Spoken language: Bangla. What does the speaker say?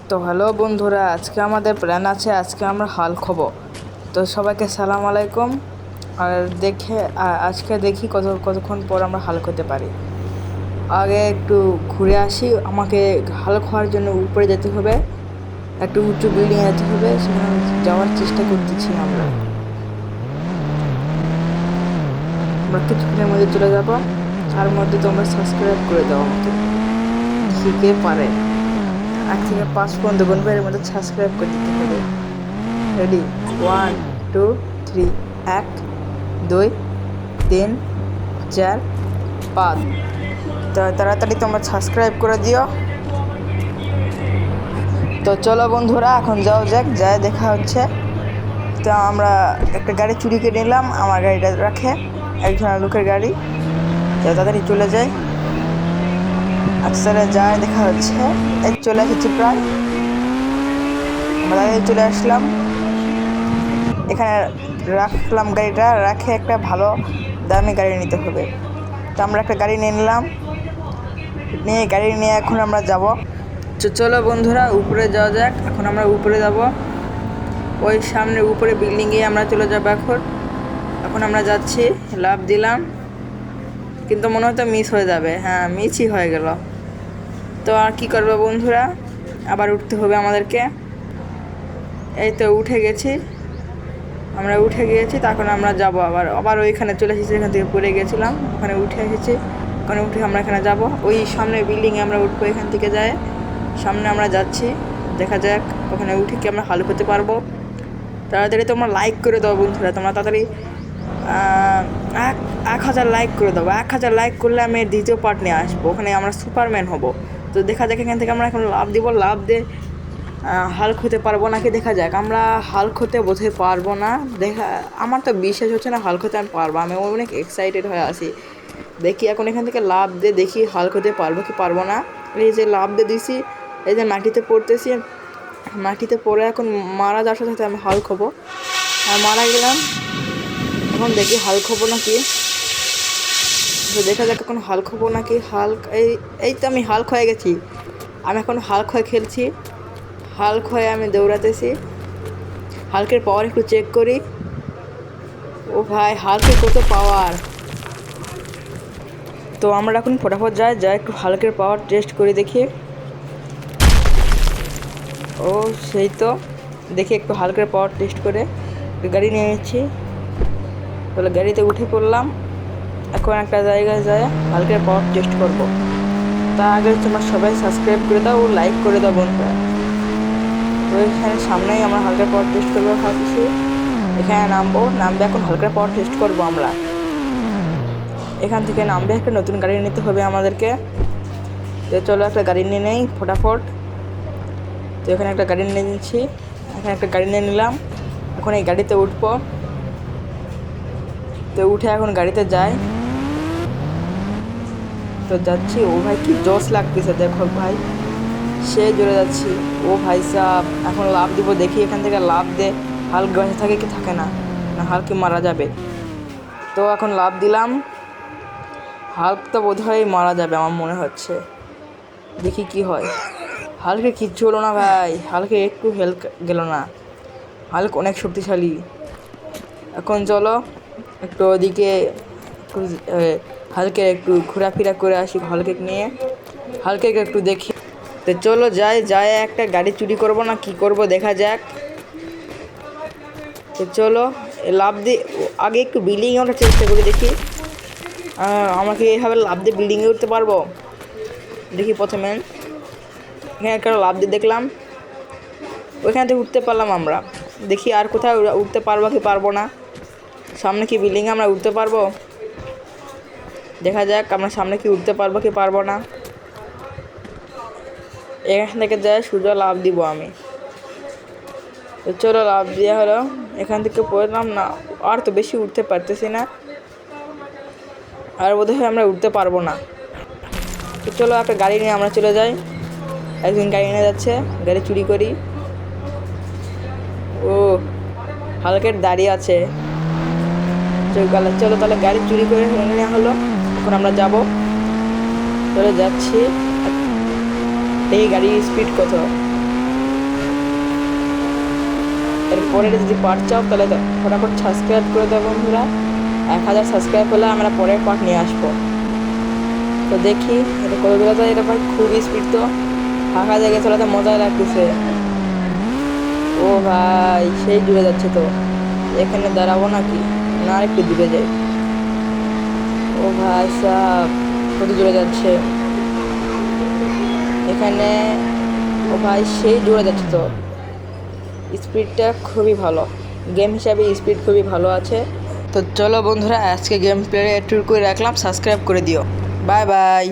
তো হ্যালো বন্ধুরা, আজকে আমাদের প্ল্যান আছে, আজকে আমরা হাল খাবো। তো সবাইকে সালাম আলাইকুম। আর আজকে দেখি কতক্ষণ পর আমরা হাল খেতে পারি। আগে একটু ঘুরে আসি, আমাকে হাল খাওয়ার জন্য উপরে যেতে হবে, একটু উঁচু বিল্ডিংয়ে যেতে হবে, সেখানে যাওয়ার চেষ্টা করতেছি। আমরা কিছুক্ষণের মধ্যে চলে যাবো। তার মধ্যে তোমরা সাবস্ক্রাইব করে দাও আমাকে, দেখি কে পারে। 1 থেকে 5 পর্যন্ত গুনবে, এর মধ্যে সাবস্ক্রাইব করে দিতে হবে। রেডি? 1 2 3। 1 2 3 4 5। তো তাড়াতাড়ি তোমরা সাবস্ক্রাইব করে দিও। তো চলো বন্ধুরা, এখন যাও যাক, যায় দেখা হচ্ছে। তো আমরা একটা গাড়ি চুরি করে নিলাম, আমার গাড়িটা রাখে একজন লোকের গাড়ি। তো তাড়াতাড়ি চলে যায়, আচ্ছা যায় দেখা হচ্ছে। এই চলে এসেছি প্রায়, আমরা চলে আসলাম। এখানে রাখলাম গাড়িটা, রাখে একটা ভালো দামি গাড়ি নিতে হবে। তো আমরা একটা গাড়ি নিয়ে নিলাম, গাড়ি নিয়ে এখন আমরা যাব। চলো বন্ধুরা, উপরে যাওয়া যাক। এখন আমরা উপরে যাব, ওই সামনে উপরে বিল্ডিংয়ে আমরা চলে যাবো। এখন আমরা যাচ্ছি, লাফ দিলাম, কিন্তু মনে হয়তো মিস হয়ে যাবে। হ্যাঁ, মিসই হয়ে গেল। তো আর কি করবো বন্ধুরা, আবার উঠতে হবে আমাদেরকে। এই তো উঠে গেছি, আমরা উঠে গিয়েছি। তখন আমরা যাবো আবার ওইখানে চলে এসেছি, এখান থেকে পড়ে গেছিলাম, ওখানে উঠে এসেছি। ওখানে উঠে আমরা এখানে যাব, ওই সামনে বিল্ডিংয়ে আমরা উঠবো। এখান থেকে যায় সামনে আমরা যাচ্ছি, দেখা যাক ওখানে উঠে কি আমরা হাল করতে পারবো। তাড়াতাড়ি তোমরা লাইক করে দাও বন্ধুরা, তোমরা তাড়াতাড়ি 1000 লাইক করে দাও। 1000 লাইক করলে আমি দ্বিতীয় পার্ট নিয়ে আসবো, ওখানে আমরা সুপারম্যান হব। তো দেখা যাক এখান থেকে আমরা এখন লাভ দিব, লাভ দিয়ে হাল্ক হতে পারবো নাকি দেখা যাক। আমরা হাল্ক হতে বোধহয় পারবো না, আমার তো বিশ্বাস হচ্ছে না হাল্ক হতে আমি পারবো। আমি অনেক এক্সাইটেড হয়ে আছি, দেখি এখন এখান থেকে লাভ দিয়ে দেখি হাল্ক হতে পারবো কি পারবো না। এই যে লাভ দিয়ে দিছি, এই যে মাটিতে পড়তেছি, মাটিতে পড়ে এখন মারা যাওয়ার সাথে আমি হাল্ক হবো। আর মারা গেলাম, এখন দেখি হাল্ক হবো নাকি। তো দেখা যাক এখন হাল্ক হবো নাকি। এই তো আমি হাল্ক হয়ে গেছি। আমি এখন হাল্ক হয়ে খেলছি, হাল্ক হয়ে আমি দৌড়াতেছি। হাল্কের পাওয়ার একটু চেক করি। ও ভাই, হাল্কের কত পাওয়ার! তো আমরা এখন ফটাফট যাই একটু হাল্কের পাওয়ার টেস্ট করে দেখি। ও সেই তো, দেখি একটু হাল্কের পাওয়ার টেস্ট করে গাড়ি নিয়ে নিচ্ছি। তাহলে গাড়িতে উঠে পড়লাম, এখন একটা জায়গায় যায় হাল্কের পাওয়ার টেস্ট করব। তার আগে তোমরা সবাই সাবস্ক্রাইব করে দাও ও লাইক করে দাও বন্ধুরা। তো এখানে সামনেই আমরা হালকা পাওয়ার টেস্ট করবো ভাবছি। এখানে নামবে এখন হালকা পাওয়ার টেস্ট করবো আমরা। এখান থেকে নামবে একটা নতুন গাড়ি নিতে হবে আমাদেরকে। তো চলো একটা গাড়ি নিয়ে নেই ফটাফট। তো এখানে একটা গাড়ি নিয়ে নিচ্ছি, এখানে একটা গাড়ি নিয়ে নিলাম। এখন এই গাড়িতে উঠবো। তো উঠে এখন গাড়িতে যাই, তো যাচ্ছি। ও ভাই কি জোশ লাগতেছে দেখো ভাই, সে জোরে যাচ্ছি। ও ভাই সাহ, এখন লাভ দিব, দেখি এখান থেকে লাভ দে হাল্ক বেঁচে থাকে কি থাকে না, হাল্ক মারা যাবে। তো এখন লাভ দিলাম, হাল্ক তো বোধহয় মারা যাবে আমার মনে হচ্ছে, দেখি কি হয়। হাল্কের কিচ্ছু হলো না ভাই, হাল্কে একটু হেল্প গেল না, হাল্ক অনেক শক্তিশালী। এখন চলো একটু ওদিকে হাল্কের একটু ঘোরাফেরা করে আসি, হাল্কে নিয়ে হাল্কে একটু দেখি। তো চলো যাই একটা গাড়ি চুরি করবো না কি করব দেখা যাক। তো চলো লাভ দিয়ে আগে একটু বিল্ডিংয়ে ওঠার চেষ্টা করি, দেখি আমাকে এইভাবে লাভ দিয়ে বিল্ডিংয়ে উঠতে পারবো। দেখি প্রথমে এখানে একটা লাভ দিয়ে দেখলাম, ওইখান থেকে উঠতে পারলাম আমরা। দেখি আর কোথাও উঠতে পারবো কি পারবো না। সামনে কি বিল্ডিংয়ে আমরা উঠতে পারবো, দেখা যাক আমরা সামনে কি উঠতে পারবো কি পারবো না। এখান থেকে যাই সোজা লাভ দিব আমি। তো চলো লাভ দেওয়া হলো, এখান থেকে পড়লাম না, আর তো বেশি উঠতে পারতেছি না, আর বোধহয় আমরা উঠতে পারবো না। তো চলো একটা গাড়ি নিয়ে আমরা চলে যাই, একদিন গাড়ি নিয়ে যাচ্ছে, গাড়ি চুরি করি। ও হালকের দাঁড়িয়ে আছে, চলো তাহলে গাড়ি চুরি করে নেওয়া হলো। এখন আমরা যাব, চলে যাচ্ছি। এই গাড়ির স্পিড কত, এরপরে যদি পার্ট চাও তাহলে ফটাফট সাবস্ক্রাইব করে দাও বন্ধুরা। 1000 সাবস্ক্রাইব হলে আমরা পরের পার্ট নিয়ে আসবো। তো দেখি এটা কত দূরে যায়। এটা ভাই খুব স্পিড, তো ফাঁকা জায়গায় চলাতে মজাই লাগতেছে। ও ভাই সেই দূরে যাচ্ছে, তো এখানে দাঁড়াবো নাকি না একটু দূরে যাই। ও ভাই সাব কত দূরে যাচ্ছে এখানে। ও ভাই সেই জোরে যাচ্ছে, তো স্পিডটা খুবই ভালো। গেম হিসাবে স্পিড খুবই ভালো আছে। তো চলো বন্ধুরা, আজকে গেম প্লে একটু করে রাখলাম, সাবস্ক্রাইব করে দিও। Bye bye.